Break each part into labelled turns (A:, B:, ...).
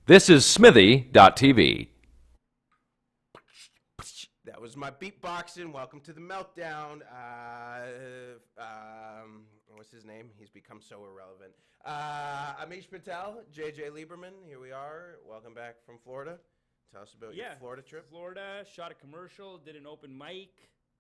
A: This is Smithy.tv.
B: That was my beatboxing. Welcome to the Meltdown. What's his name? He's become so irrelevant. Amish Patel, JJ Lieberman, here we are. Welcome back from Florida. Tell us about your Florida trip.
C: Florida, shot a commercial, did an open mic.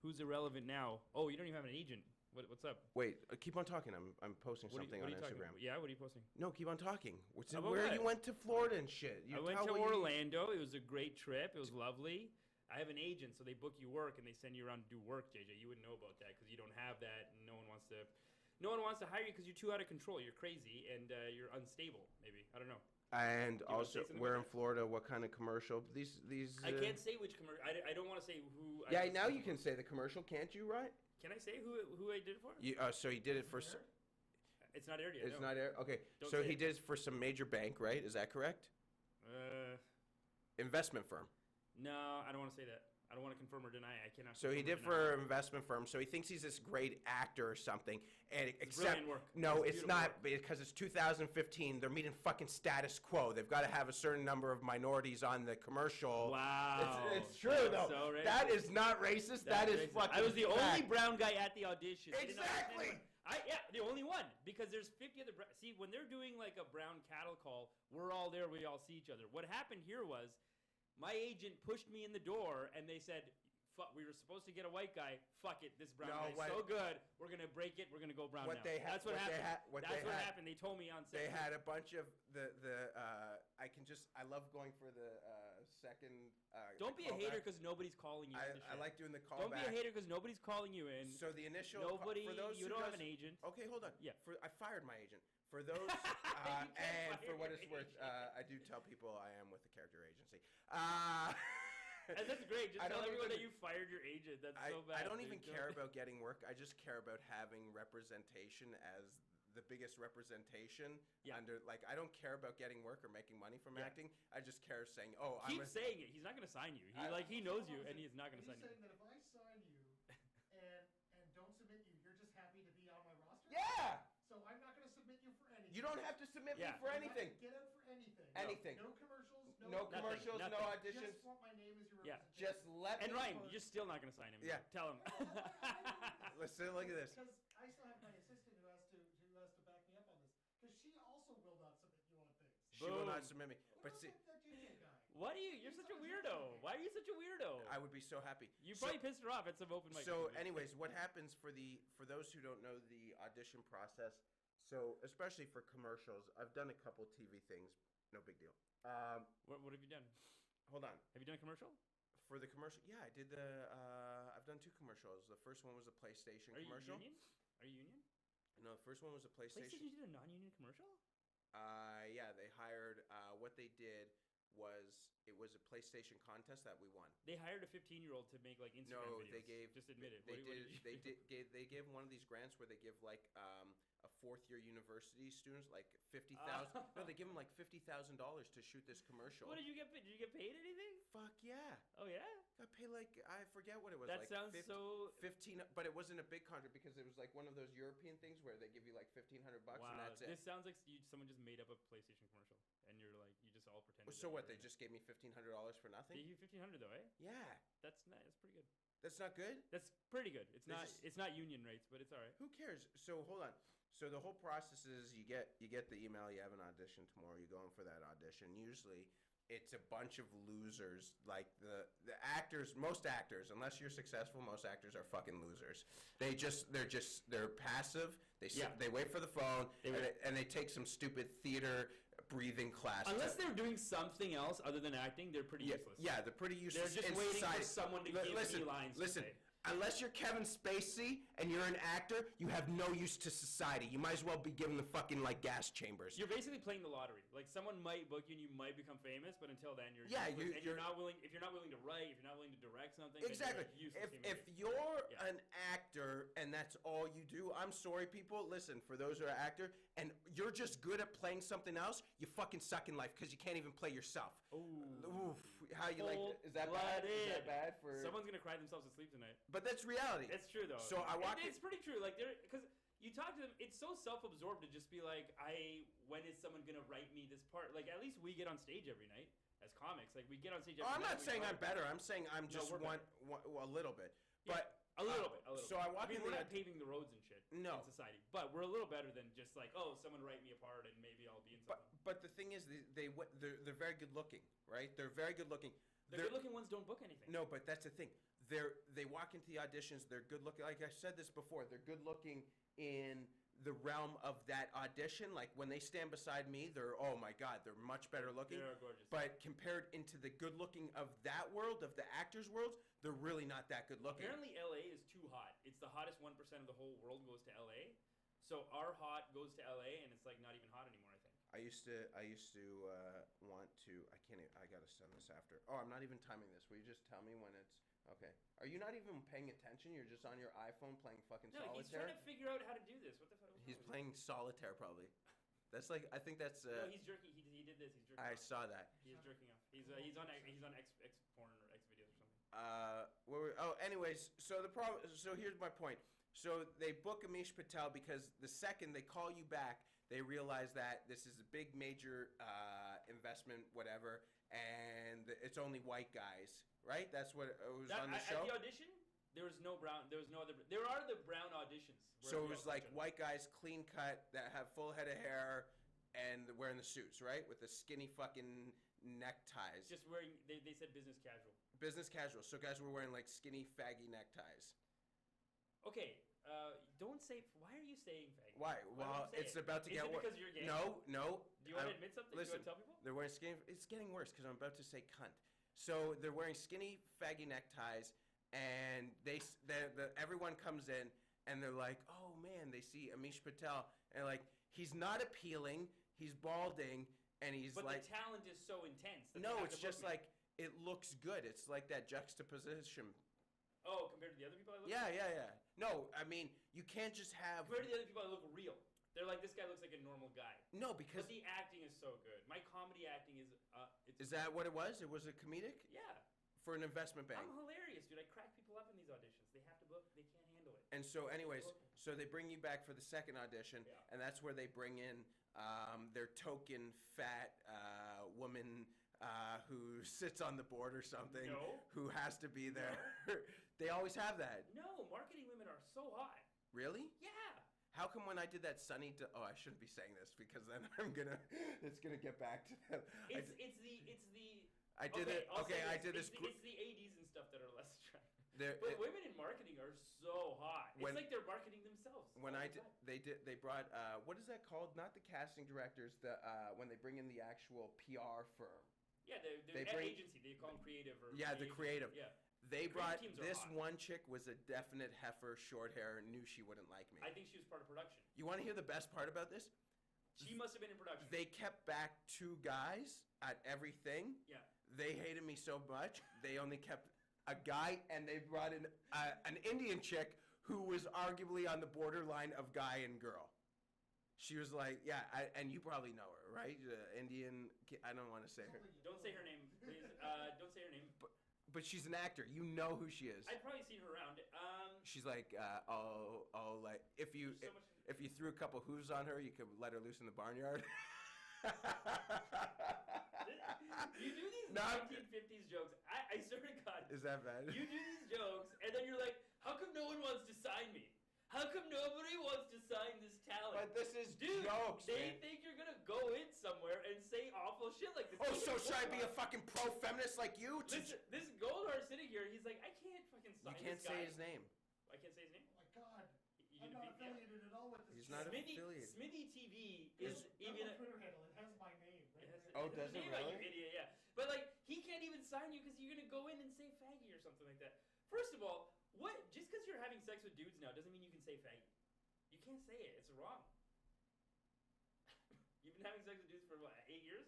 C: Who's irrelevant now? Oh, you don't even have an agent. What's up?
B: Wait, keep on talking. I'm posting something on Instagram.
C: Yeah, what are you posting?
B: No, keep on talking.
C: Where
B: you went to Florida and shit?
C: I went to Orlando. It was a great trip. It was lovely. I have an agent, so they book you work and they send you around to do work, JJ. You wouldn't know about that because you don't have that, and no one wants to hire you because you're too out of control. You're crazy and you're unstable. Maybe I don't know.
B: And also, we're in Florida. What kind of commercial? These.
C: I can't say which commercial. I don't want to say who.
B: Yeah, now you can say the commercial, can't you? Right?
C: Can I say who I did it for?
B: So he did it for.
C: It's not aired yet.
B: It's not aired. Okay, so he did it for some major bank, right? Is that correct? Investment firm.
C: No, I don't want to say that. I don't want to confirm or deny. I cannot.
B: So he did for an investment firm. So he thinks he's this great actor or something. And
C: it's brilliant work.
B: No, it's not because it's 2015. They're meeting fucking status quo. They've got to have a certain number of minorities on the commercial.
C: Wow,
B: it's true though.
C: So
B: that is not racist. That is racist. Fucking.
C: I was the only brown guy at the audition.
B: Exactly.
C: The only one because there's 50 other. See, when they're doing like a brown cattle call, we're all there. We all see each other. What happened here was. My agent pushed me in the door, and they said, "Fuck, we were supposed to get a white guy. Fuck it, this brown guy's so good. We're gonna break it. We're gonna go brown now." That's what happened. That's what happened. They told me on set.
B: They had a bunch of I love going for the second.
C: Don't be a hater because nobody's calling you.
B: I like doing the callback.
C: Don't be a hater because nobody's calling you in.
B: So the initial
C: nobody.
B: For those
C: you don't have an agent.
B: Okay, hold on.
C: Yeah.
B: I fired my agent. For those, and for what it's worth, I do tell people I am with the character agency.
C: And that's great. Just tell everyone that you fired your agent. That's so bad.
B: I don't even care about getting work. I just care about having representation as the biggest representation.
C: Yeah.
B: I don't care about getting work or making money from acting. I just care saying,
C: Keep saying it. He's not going to sign you. He knows you, and he's not going to sign you.
D: Are you saying that if I sign you and don't submit you, you're just happy to be on my roster?
B: Yeah.
D: So I'm not going to submit you for anything.
B: You don't have to submit me for anything.
D: Get out for anything.
B: Anything.
D: No commercials.
B: No commercials.
C: Nothing.
B: No auditions.
D: Just want my name as your representation.
B: Just let me.
C: And Ryan, you're still not going to sign him.
B: Yeah.
C: Tell him.
B: Listen, look at this.
D: Because I still have my assistant who has to back me up on this. Because she also will not submit you on things.
B: She will not submit me. But see,
D: that JJ guy?
C: Why do you? You're such a weirdo. Why are you such a weirdo?
B: I would be so happy.
C: You probably pissed her off at some open mic.
B: So, anyways, what happens for those who don't know the audition process? So, especially for commercials, I've done a couple TV things. No big deal.
C: What have you done?
B: Hold on.
C: Have you done a commercial?
B: For the commercial, yeah, I did I've done 2 commercials. The first one was a PlayStation commercial.
C: Are you union?
B: No, the first one was a PlayStation.
C: PlayStation did a non-union commercial?
B: Yeah, they hired. What they did was it was a PlayStation contest that we won.
C: They hired a 15-year-old to make like Instagram videos.
B: They gave.
C: Just admit it.
B: They gave one of these grants where they give like a 4th-year university students like $50,000. No, they give them like $50,000 to shoot this commercial.
C: What did you get? Did you get paid anything?
B: Fuck yeah.
C: Oh yeah.
B: Got paid like I forget what it was.
C: That
B: like
C: sounds
B: 15, but it wasn't a big contract because it was like one of those European things where they give you like $1,500
C: wow,
B: and that's it.
C: This sounds like someone just made up a PlayStation commercial, and you just all pretended.
B: So what? They just gave me $1,500 for nothing?
C: They gave you $1,500 though, eh?
B: Yeah.
C: That's nice. That's pretty good.
B: That's not good?
C: That's pretty good. It's not union rates, but it's all right.
B: Who cares? So hold on. So the whole process is you get the email, you have an audition tomorrow, you go in for that audition. Usually it's a bunch of losers. Like the actors, most actors, unless you're successful, most actors are fucking losers. They're passive. They wait for the phone and they take some stupid theater breathing class.
C: Unless they're doing something else other than acting, they're pretty useless.
B: Yeah, they're pretty useless.
C: They're just waiting for someone to give me lines.
B: Listen.
C: To say.
B: Unless you're Kevin Spacey and you're an actor, you have no use to society. You might as well be given the fucking like gas chambers.
C: You're basically playing the lottery. Like someone might book you and you might become famous, but until then you're
B: you're
C: not willing. If you're not willing to write, if you're not willing to direct something,
B: exactly. If you're
C: yeah.
B: an actor and that's all you do, I'm sorry, people. Listen, for those who are actor and you're just good at playing something else, you fucking suck in life because you can't even play yourself. Oof. How you like? Is that bad? Is that bad for?
C: Someone's gonna cry themselves to sleep tonight.
B: But that's reality.
C: It's true though.
B: So I walk.
C: It's pretty true. Like because you talk to them. It's so self-absorbed to just be like, when is someone gonna write me this part? Like, at least we get on stage every night as comics. Like, we get on stage.
B: Oh,
C: Every
B: I'm
C: night,
B: not
C: we
B: saying
C: talk.
B: I'm better. I'm saying I'm just
C: we're
B: one, a little bit.
C: Yeah,
B: But
C: a little bit.
B: So I walk in
C: we're
B: the
C: not paving the roads and shit
B: No.
C: in society, but we're a little better than just like, oh, someone write me a part and maybe I'll be in something.
B: But the thing is, they're very good looking, right? They're very good looking.
C: The good-looking ones don't book anything.
B: No, but that's the thing. They walk into the auditions. They're good looking. Like I said this before, they're good looking in the realm of that audition. Like when they stand beside me, oh my god, they're much better looking.
C: They're gorgeous.
B: But compared into the good looking of that world, of the actors' world, they're really not that good looking.
C: Apparently, LA is too hot. It's the hottest 1% of the whole world goes to LA. So our hot goes to LA, and it's like not even hot anymore. I think.
B: I used to want to. I can't. I gotta send this after. Oh, I'm not even timing this. Will you just tell me when it's okay? Are you not even paying attention? You're just on your iPhone playing fucking
C: No, he's
B: solitaire.
C: trying to figure out how to do this. What the fuck?
B: He's playing solitaire probably. That's like I think that's.
C: No, he's jerking. He did this. He's jerking.
B: I
C: off.
B: saw that.
C: He's jerking off. He's on X porn or X videos or something.
B: Anyways, so the problem. So here's my point. So they book Amish Patel because the second they call you back, they realize that this is a big major investment, whatever, and it's only white guys, right? That's what it was on the show.
C: At the audition, there was no brown. There was no other. There are the brown auditions.
B: So it was like white guys, clean cut, that have full head of hair, and wearing the suits, right, with the skinny fucking neckties.
C: Just wearing. They said business casual.
B: Business casual. So guys were wearing like skinny, faggy neckties.
C: Okay, don't say. Why are you saying faggot?
B: Why? Well, it's about to
C: Is
B: get
C: it
B: worse.
C: because you're gay?
B: No.
C: Do you want to admit something?
B: Listen,
C: Do you want to tell people?
B: they're wearing skinny. It's getting worse because I'm about to say cunt. So they're wearing skinny, faggy neckties, and everyone comes in and they're like, "Oh man!" They see Amish Patel and like he's not appealing. He's balding, and he's
C: but
B: like.
C: the talent is so intense. That
B: No,
C: they have
B: it's
C: to book
B: just
C: me.
B: like it looks good. It's like that juxtaposition.
C: Oh, compared to the other people I look
B: Yeah.
C: at?
B: No, I mean you can't just have.
C: Compared to the other people I look real. They're like, this guy looks like a normal guy.
B: No, because
C: But the acting is so good. My comedy acting is.
B: is that what it was? It was a comedic
C: Yeah.
B: for an investment bank.
C: I'm hilarious, dude. I crack people up in these auditions. They have to book. They can't handle it.
B: And so, anyways, so they bring you back for the second audition,
C: Yeah.
B: and that's where they bring in their token fat woman who sits on the board or something,
C: No.
B: who has to be there. They always have that.
C: No, marketing women are so hot.
B: Really?
C: Yeah.
B: How come when I did that Sunny? Oh, I shouldn't be saying this because then it's gonna get back to them.
C: It's the.
B: I did
C: okay,
B: it.
C: I'll
B: Okay,
C: say
B: I
C: this.
B: did this.
C: It's the ADs and stuff that are less attractive.
B: There,
C: But women in marketing are so hot.
B: When-
C: It's like they're marketing themselves.
B: when
C: all
B: I
C: the
B: did,
C: time.
B: they brought what is that called? Not the casting directors. The when they bring in the actual PR firm.
C: Yeah,
B: they
C: they're
B: bring-
C: agency. They call them creative or.
B: Yeah, the creative.
C: Yeah.
B: They
C: Creative
B: brought
C: teams are
B: this
C: hot.
B: one chick was a definite heifer, short hair, knew she wouldn't like me.
C: I think she was part of production.
B: You want to hear the best part about this?
C: She must have been in production.
B: They kept back 2 guys at everything.
C: Yeah.
B: They hated me so much, they only kept a guy, and they brought in an Indian chick who was arguably on the borderline of guy and girl. She was like, yeah, and you probably know her, right? Indian, I don't want to say her.
C: Don't say her name, please. Don't say her name.
B: But she's an actor. You know who she is.
C: I've probably seen her around.
B: She's like, like if you
C: There's so much-
B: if you threw a couple hooves on her, you could let her loose in the barnyard.
C: You do these
B: No,
C: 1950s jokes. I swear to God.
B: Is that bad?
C: You do these jokes, and then you're like, how come no one wants to sign me? How come nobody wants to sign this talent?
B: But this is
C: Dude,
B: jokes,
C: they
B: man.
C: think you're gonna go in somewhere and say awful shit like this.
B: Oh, so should I be a fucking pro-feminist like you?
C: Listen, this Goldar sitting here, he's like, I can't fucking sign
B: You can't
C: this guy.
B: say his name.
C: I can't say his name?
D: Oh my god.
C: You
D: I'm
C: need to
D: not
C: beat me up.
D: affiliated at all with this.
B: He's not
D: shit.
B: affiliated.
C: Smithy TV
D: There's
C: is even
D: a Twitter handle. It has my name. Right
C: It has-
D: there.
B: Oh,
C: it has
B: does
C: a
B: it
C: name on you,
B: really?
C: idiot, yeah. But like, he can't even sign you because you're gonna go in and say faggy or something like that. First of all, what? Just because you're having sex with dudes now doesn't mean you can say faggy. You can't say it. It's wrong. You've been having sex with dudes for what, 8 years?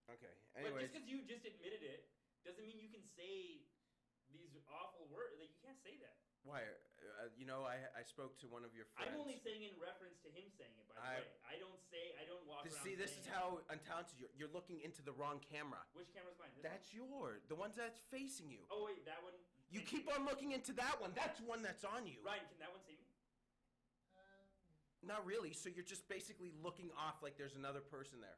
B: Okay.
C: But
B: Anyways,
C: just because you just admitted it doesn't mean you can say these awful words. Like, you can't say that.
B: why? I spoke to one of your friends.
C: I'm only saying in reference to him saying it. By the way, I don't walk around.
B: See, this is
C: saying
B: how untalented you're. You're looking into the wrong camera.
C: Which camera's mine? This
B: That's yours. The ones that's facing you.
C: one? Oh wait, that one.
B: You keep on looking into that one. That's one that's on you.
C: Ryan, can that one see me?
B: Not really. So you're just basically looking off like there's another person there.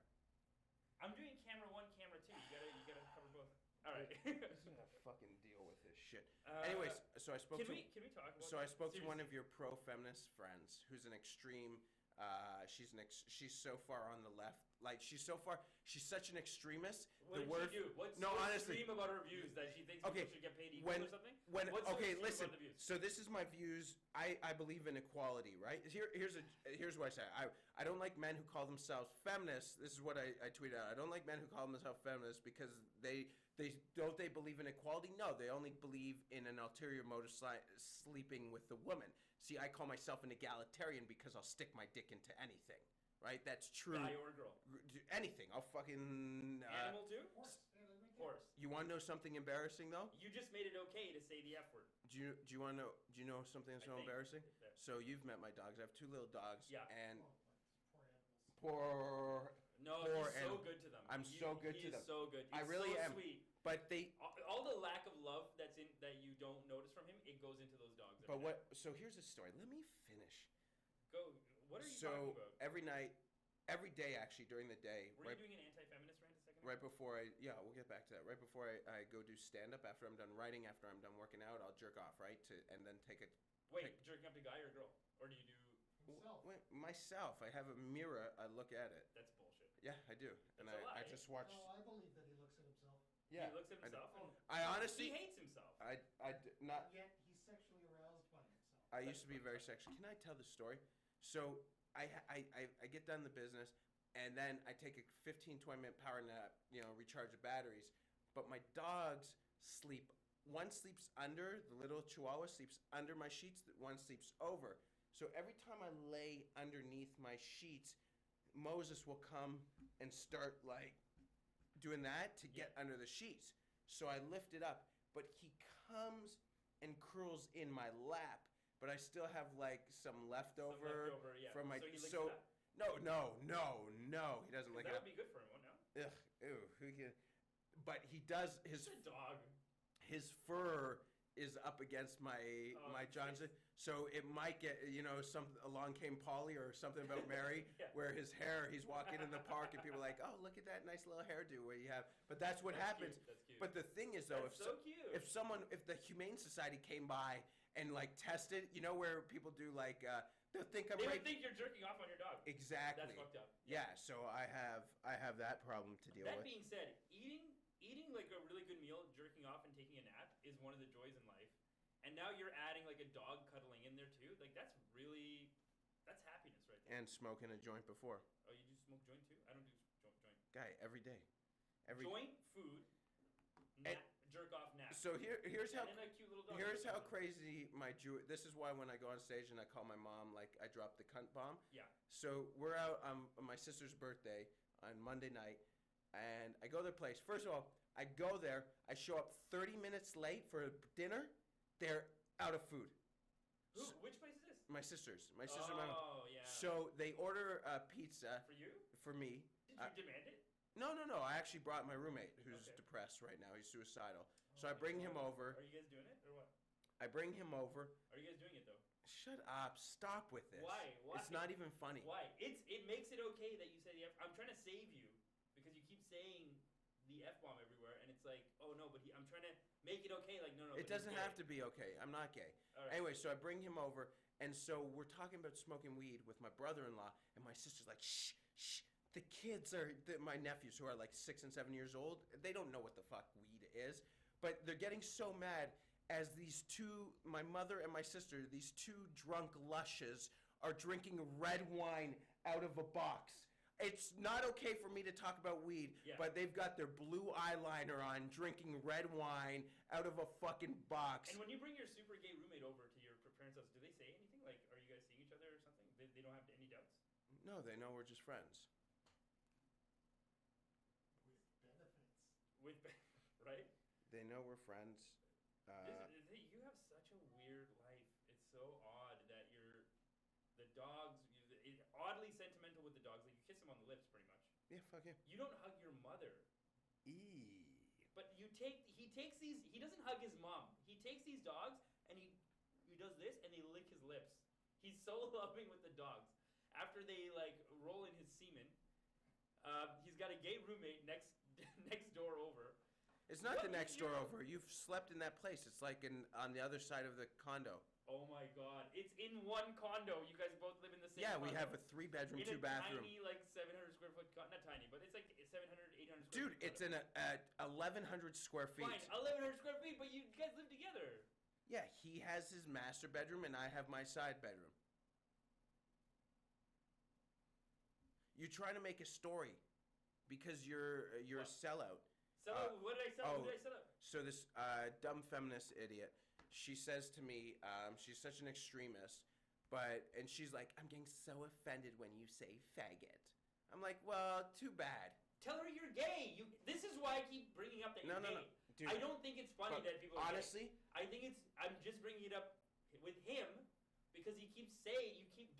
C: I'm doing camera 1, camera 2. You gotta cover both. All right.
B: I gotta fucking deal with this shit. Anyways, so I spoke
C: can
B: to.
C: we talk about?
B: So I
C: that?
B: spoke to one of
C: Seriously.
B: your pro-feminist friends, who's an extreme. She's so far on the left. Like she's such an extremist.
C: What did she do? What's
B: honestly,
C: extreme about her views that she thinks
B: okay,
C: people should get paid equal or something? What's so extreme
B: listen.
C: about the views?
B: So this is my views. I believe in equality, right? Here's what I say. I don't like men who call themselves feminists. This is what I tweeted out. I don't like men who call themselves feminists because they believe in equality? No, they only believe in an ulterior motive, sleeping with the woman. See, I call myself an egalitarian because I'll stick my dick into anything. Right? That's true.
C: Guy or girl?
B: Anything. I'll fucking.
C: Animal too?
D: Horse. Yeah, let me get-
C: Horse.
B: You want to know something embarrassing though?
C: You just made it okay to say the F word.
B: Do you want to know? Do you know something that's
C: I
B: so
C: think.
B: embarrassing?
C: Yeah.
B: So you've met my dogs. I have 2 little dogs.
C: Yeah.
B: And
D: Oh, poor animals.
B: poor.
C: No,
B: Poor
C: he's so
B: animal.
C: good to them.
B: I'm so good to
C: He
B: them.
C: is so good. He's
B: I really
C: so
B: am.
C: sweet.
B: But they.
C: All the lack of love that you don't notice from him, it goes into those dogs.
B: But
C: every night.
B: what? So here's the story. Let me finish.
C: Go. What are you
B: So
C: talking about?
B: every night, every day actually during the day,
C: Were
B: right,
C: you doing an anti-feminist rant a second ago?
B: right before we'll get back to that. Right before I go do stand up, after I'm done writing, after I'm done working out, I'll jerk off, right? And then take a.
C: Wait, jerking up to guy or girl? Or do you do?
D: Himself.
B: Myself. I have a mirror. I look at it.
C: That's bullshit.
B: Yeah, I do. And
C: That's a
B: I
C: lie.
B: just watch.
D: No, I believe that he looks at himself.
B: Yeah.
C: He looks at
B: I do.
C: himself and
B: I honestly.
C: he hates himself.
B: Not.
D: Yet he's sexually aroused by himself.
B: I used to be very sexual. Can I tell the story? So I get done the business, and then I take a 15-20 minute power nap, recharge the batteries. But my dogs sleep. One sleeps under, the little Chihuahua sleeps under my sheets. One sleeps over. So every time I lay underneath my sheets, Moses will come and start like doing that to get under the sheets. So I lift it up, but he comes and curls in my lap. But I still have like some leftover
C: yeah.
B: from my.
C: So he licks it up?
B: No. He doesn't lick it
C: That
B: up.
C: would be good for him, wouldn't it?
B: Ugh, ew. Who can? But he does.
C: It's a dog.
B: His fur is up against my
C: Oh,
B: Johnson, so it might get some Along Came Polly or something about Mary,
C: Yeah.
B: where his hair. He's walking in the park and people are like, oh, look at that nice little hairdo what you have. But that's what happens.
C: Cute. That's cute.
B: But the thing is though,
C: That's so cute.
B: if the Humane Society came by and like tested, where people do like they'll think I'm
C: They
B: right.
C: would think you're jerking off on your dog.
B: Exactly.
C: That's fucked up.
B: Yeah. So I have that problem to deal
C: That
B: with.
C: being said, eating like a really good meal, jerking off and taking a nap is one of the joys in life. And now you're adding like a dog cuddling in there too. Like that's happiness right there.
B: And smoking a joint before.
C: Oh, you do smoke joint too? I don't do joint.
B: Guy, every day.
C: Joint, food, jerk off, nap.
B: So here's how
C: and then a cute little dog.
B: here's how crazy my Jew. This is why when I go on stage and I call my mom, like I drop the cunt bomb.
C: Yeah.
B: So we're out on my sister's birthday on Monday night, and I go to their place. First of all, I go there. I show up 30 minutes late for dinner. They're out of food.
C: Who? Which place is this?
B: My sister's. My sister. And my mom.
C: Oh yeah.
B: So they order pizza
C: For you?
B: for me.
C: Did you demand it?
B: No. I actually brought my roommate who's
C: Okay.
B: depressed right now. He's suicidal. So I bring him over.
C: Are you guys doing it or what?
B: I bring him over.
C: Are you guys doing it though?
B: Shut up. Stop with this.
C: Why?
B: It's not even funny.
C: Why? It makes it okay that you say the F. I'm trying to save you because you keep saying the F bomb everywhere, and it's like, oh no, but I'm trying to make it okay. Like no.
B: It doesn't have to be okay. I'm not gay.
C: All right.
B: Anyway, so I bring him over, and so we're talking about smoking weed with my brother-in-law, and my sister's like, shh, shh. The kids my nephews who are like 6 and 7 years old, they don't know what the fuck weed is, but they're getting so mad as these two, my mother and my sister, these two drunk lushes are drinking red wine out of a box. It's not okay for me to talk about weed,
C: Yeah.
B: but they've got their blue eyeliner on, drinking red wine out of a fucking box.
C: And when you bring your super gay roommate over to your parents' house, do they say anything? Like, are you guys seeing each other or something? They don't have any doubts?
B: No, they know we're just friends.
D: With benefits.
C: Right?
B: They know we're friends.
C: You have such a weird life. It's so odd that the dogs, oddly sentimental with the dogs. Like, you kiss them on the lips pretty much.
B: Yeah, fuck yeah.
C: You don't hug your mother.
B: Eee.
C: But he takes these, he doesn't hug his mom. He takes these dogs and he does this and they lick his lips. He's so loving with the dogs. after they like roll in his semen, he's got a gay roommate next next door over.
B: It's not
C: What
B: the next
C: is
B: door
C: your-
B: over. You've slept in that place. It's like on the other side of the condo.
C: Oh my god, it's in one condo. You guys both live in the same.
B: Yeah, we
C: condo.
B: have a 3-bedroom,
C: in
B: 2-bathroom.
C: a tiny like 700 square foot not tiny, but it's like 700 800 square
B: Dude,
C: foot
B: it's
C: condo.
B: in a 1,100 square feet.
C: Fine, 1,100 square feet, but you guys live together.
B: Yeah, he has his master bedroom and I have my side bedroom. You're trying to make a story because you're
C: What?
B: a sellout.
C: So what did I sell? What
B: oh.
C: did I sell?
B: So this dumb feminist idiot, she says to me, she's such an extremist, and she's like, I'm getting so offended when you say faggot. I'm like, well, too bad.
C: Tell her you're gay. This is why I keep bringing up that
B: No,
C: you're
B: no,
C: gay.
B: no. Dude,
C: I don't think it's funny
B: but
C: that people are
B: honestly,
C: gay. I think I'm just bringing it up with him because he keeps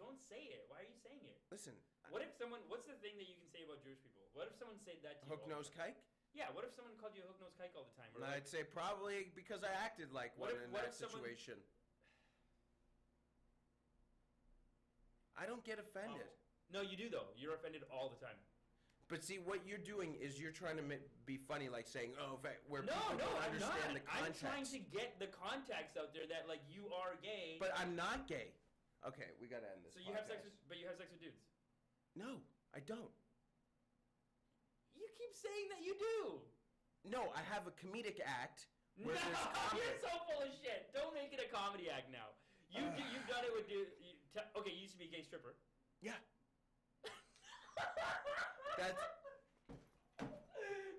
C: don't say it. Why are you saying it?
B: listen,
C: What's the thing that you can say about Jewish people? What if someone said that to you?
B: hook nose kike?
C: Yeah, what if someone called you a hook nose kike all the time? Or
B: I'd say probably because I acted like
C: What
B: one
C: if-
B: in
C: what
B: that
C: if someone-
B: situation. I don't get offended.
C: No, you do though. You're offended all the time.
B: But see, what you're doing is you're trying to be funny, like saying, "Oh, where
C: No,
B: people don't
C: I'm not.
B: understand the
C: I'm
B: context."
C: trying to get the context out there that like you are gay.
B: But I'm not gay. Okay, we gotta end this.
C: so you have sex
B: podcast.
C: with, but you have sex with dudes.
B: No, I don't.
C: You keep saying that you do.
B: No, I have a comedic act.
C: No,
B: Where there's comedy.
C: you're so full of shit. Don't make it a comedy act now. You've done it with dude. Okay, you used to be a gay stripper.
B: Yeah. That's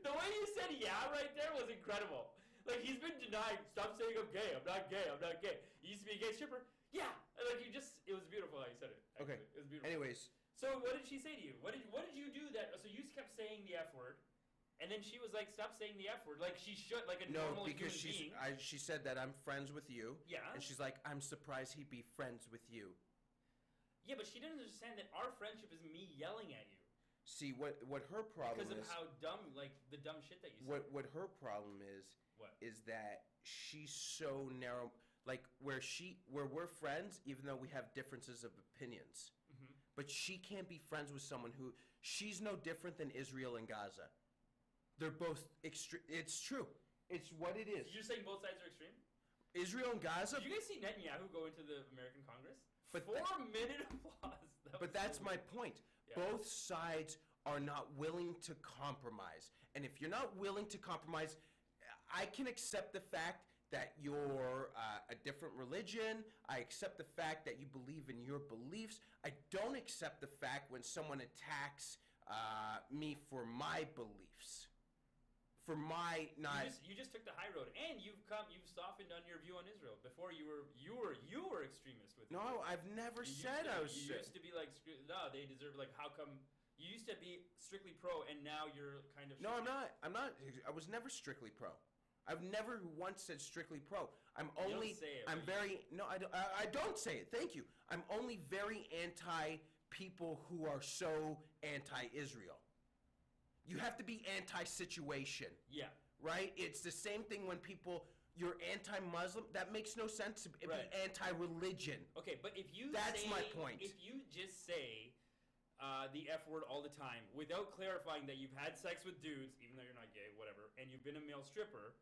C: The way you said "yeah" right there was incredible. Like he's been denying. Stop saying I'm gay. I'm not gay. I'm not gay. You used to be a gay stripper. Yeah. And like it was beautiful how you said it.
B: okay.
C: Actually. It was beautiful.
B: Anyways,
C: So what did she say to you? What did you do that? So you kept saying the F word, and then she was like, "Stop saying the F word." Like she should, like a
B: no,
C: normal
B: because
C: human being.
B: she said that I'm friends with you.
C: Yeah.
B: And she's like, I'm surprised he'd be friends with you.
C: Yeah, but she didn't understand that our friendship is me yelling at you
B: See, what her problem
C: because of
B: is.
C: how dumb, like the dumb shit that you said.
B: What her problem is
C: What?
B: that she's so narrow, like where we're friends, even though we have differences of opinions.
C: Mhm.
B: But she can't be friends with someone who she's no different than Israel and Gaza. They're both extreme. It's true. It's what it is.
C: You're saying both sides are extreme?
B: Israel and Gaza.
C: Did you guys see Netanyahu go into the American Congress?
B: But
C: 4-minute applause.
B: But that's my point.
C: Yeah.
B: Both sides are not willing to compromise. And if you're not willing to compromise, I can accept the fact that you're a different religion. I accept the fact that you believe in your beliefs. I don't accept the fact when someone attacks me for my beliefs. For my not.
C: You just took the high road, and you've softened on your view on Israel. Before you were extremist with
B: No,
C: Israel.
B: I've never
C: You
B: said I was.
C: You used to be like, no, they deserve. Like, how come? You used to be strictly pro, and now you're kind of.
B: No, I'm not. I was never strictly pro. I've never once said strictly pro. I'm
C: You don't
B: only.
C: say it,
B: I'm
C: but
B: very. No, I don't say it. Thank you. I'm only very anti people who are so anti-Israel. You have to be anti-situation,
C: Yeah.
B: right? It's the same thing when you're anti-Muslim. That makes no sense to be
C: Right.
B: anti-religion.
C: Okay, but if you
B: That's
C: say,
B: my point.
C: If you just say the F word all the time without clarifying that you've had sex with dudes, even though you're not gay, whatever, and you've been a male stripper,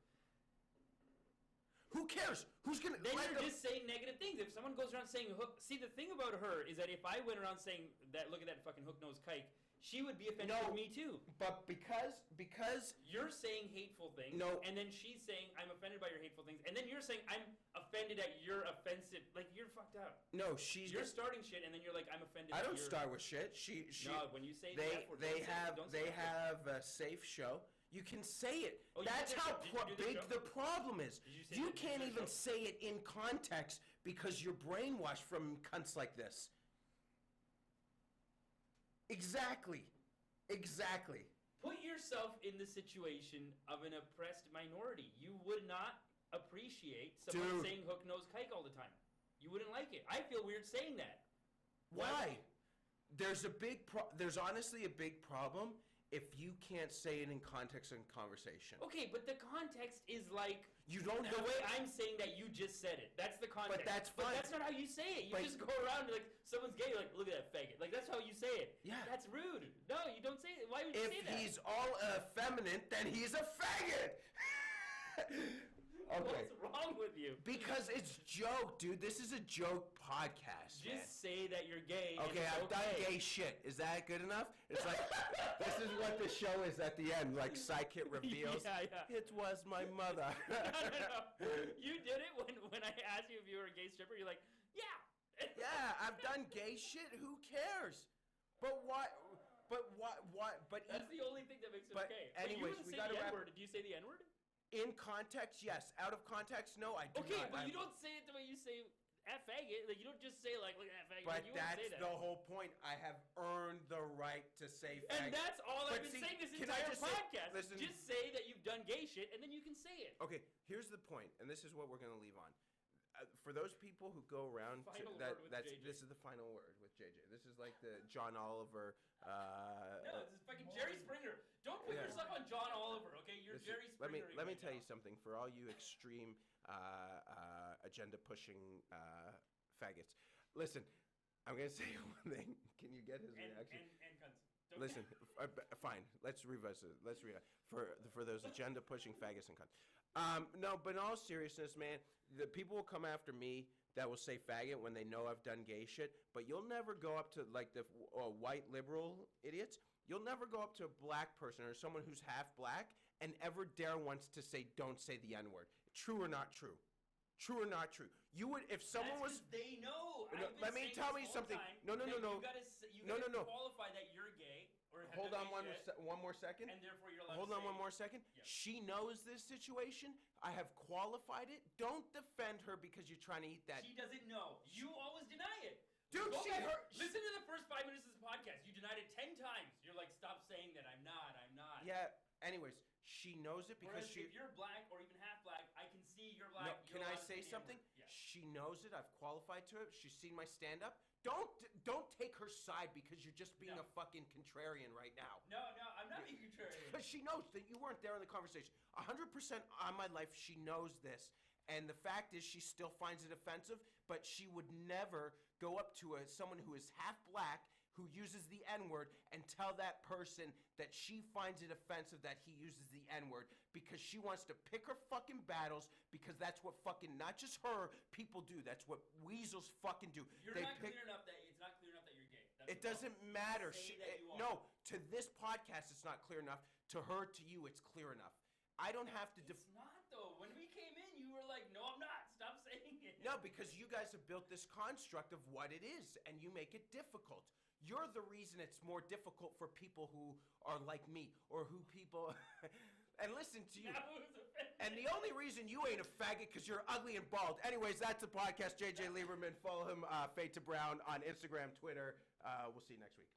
B: Who cares? Who's gonna?
C: then
B: let
C: you're
B: them-
C: just saying negative things. If someone goes around saying hook, see the thing about her is that if I went around saying that, look at that fucking hook nosed kike, she would be offended
B: No.
C: with me too.
B: But because
C: You're saying hateful things,
B: No.
C: and then she's saying I'm offended by your hateful things, and then you're saying I'm offended at your offensive. Like you're fucked up.
B: no, she's.
C: You're starting shit, and then you're like I'm offended.
B: I
C: at
B: don't
C: your...
B: start with shit. She.
C: No, when you say
B: They
C: the F word, don't say F word.
B: have a safe show. You can say it.
C: Oh, you
B: That's
C: did the
B: how
C: show. Did you do the
B: big
C: show?
B: the problem is.
C: Did you say
B: You
C: that- did you
B: can't
C: do the
B: even
C: show?
B: say it in context because you're brainwashed from cunts like this. Exactly.
C: Put yourself in the situation of an oppressed minority. You would not appreciate someone
B: Dude.
C: saying hook nose kike all the time. You wouldn't like it. I feel weird saying that.
B: Why? There's honestly a big problem if you can't say it in context and conversation.
C: Okay, but the context is like
B: You don't
C: the
B: have
C: way I'm saying that you just said it. That's the context.
B: that's
C: But
B: fine.
C: that's not how you say it. You
B: But-
C: just go around like someone's gay. You're like, look at that faggot. Like that's how you say it.
B: Yeah.
C: That's rude. No, you don't say it. Why would you
B: If
C: say that?
B: he's all effeminate, then he's a faggot. Okay.
C: What's wrong with you?
B: Because it's joke, dude. This is a joke podcast. man.
C: Just say that you're gay. and
B: Okay,
C: it's
B: I've done gay shit. Is that good enough? It's like this is what the show is at the end. Like Psychic reveals.
C: Yeah, yeah.
B: It was my mother.
C: No. You did it when I asked you if you were a gay stripper. You're like, yeah.
B: Yeah, I've done gay shit. Who cares? But what? But what? What? But
C: That's the only thing that makes it
B: but
C: okay.
B: anyways,
C: but
B: we
C: you
B: gotta
C: didn't say the
B: wrap-
C: N-word. Did you say the N-word?
B: in context, yes. Out of context, no. I do
C: Okay,
B: not.
C: but you don't say it the way you say "at faggot." Like you don't just say like "look at that faggot."
B: But
C: Like, you wouldn't
B: that's
C: say that.
B: the whole point. I have earned the right to say
C: And
B: faggot.
C: that's all I've
B: But
C: been
B: see,
C: saying this
B: can I
C: entire
B: just say-
C: podcast.
B: listen-
C: Just say that you've done gay shit, and then you can say it.
B: Okay, here's the point, and this is what we're going to leave on. For those people who go around,
C: Final
B: that,
C: word with
B: that's
C: JJ.
B: this is the final word with JJ. This is like the John Oliver.
C: No, this is fucking Jerry Springer. Don't put
B: Yeah.
C: yourself on John Oliver, okay? You're
B: Listen,
C: Jerry Springer.
B: let me tell you something. For all you extreme agenda pushing faggots, listen. I'm gonna say one thing. Can you get his reaction?
C: And cunts. Don't
B: Listen, fine. Let's reverse it. Let's read it for those agenda pushing faggots and cunts. No, but in all seriousness, man, the people will come after me that will say faggot when they know I've done gay shit. But you'll never go up to like the white liberal idiots. You'll never go up to a black person or someone who's half black and ever dare once to say, "Don't say the N-word." True or not true? True or not true? You would if someone
C: That's
B: was.
C: 'cause they know.
B: No,
C: I've been
B: let me
C: saying
B: tell
C: this
B: me
C: whole
B: something.
C: time
B: No, no,
C: that
B: no.
C: You gotta,
B: No, no, no.
C: qualify that you're gay or have
B: Hold
C: done
B: on
C: gay shit,
B: one more second.
C: and therefore you're allowed
B: Hold
C: to
B: on
C: say
B: one
C: it.
B: more second.
C: Yeah.
B: She knows this situation. I have qualified it. Don't defend her because you're trying to eat that.
C: She doesn't know. You always deny it.
B: Dude,
C: Go
B: she
C: back-
B: heard-
C: Listen to the first 5 minutes of this podcast. You denied it 10 times. You're like, stop saying that. I'm not. I'm not.
B: Yeah. Anyways, she knows it because
C: Whereas
B: she.
C: if you're black or even half black, I can see you're black.
B: No,
C: you're
B: can I
C: allowed to
B: say
C: the
B: something?
C: N-word. Yeah.
B: She knows it. I've qualified to it. She's seen my stand up. Don't take her side because you're just being
C: No.
B: a fucking contrarian right now.
C: No, I'm not being contrarian.
B: Because she knows that you weren't there in the conversation. 100% on my life, she knows this. And the fact is, she still finds it offensive, but she would never go up to someone who is half black who uses the N-word and tell that person that she finds it offensive that he uses the N-word because she wants to pick her fucking battles because that's what fucking, not just her, people do. That's what weasels fucking do.
C: You're
B: They
C: not
B: pick-
C: clear enough that it's not clear enough that you're gay. That's
B: it
C: the
B: doesn't
C: problem.
B: matter.
C: Say that you are.
B: No, to this podcast, it's not clear enough. To her, to you, it's clear enough. I don't have to.
C: It's not though. When we came in, you were like, "No, I'm not. Stop saying it."
B: No, because you guys have built this construct of what it is, and you make it difficult. You're the reason it's more difficult for people who are like me, or who people. And listen to you.
C: That was offensive.
B: And the only reason you ain't a faggot because you're ugly and bald. Anyways, that's the podcast. JJ Lieberman. Follow him, Fade to Brown, on Instagram, Twitter. We'll see you next week.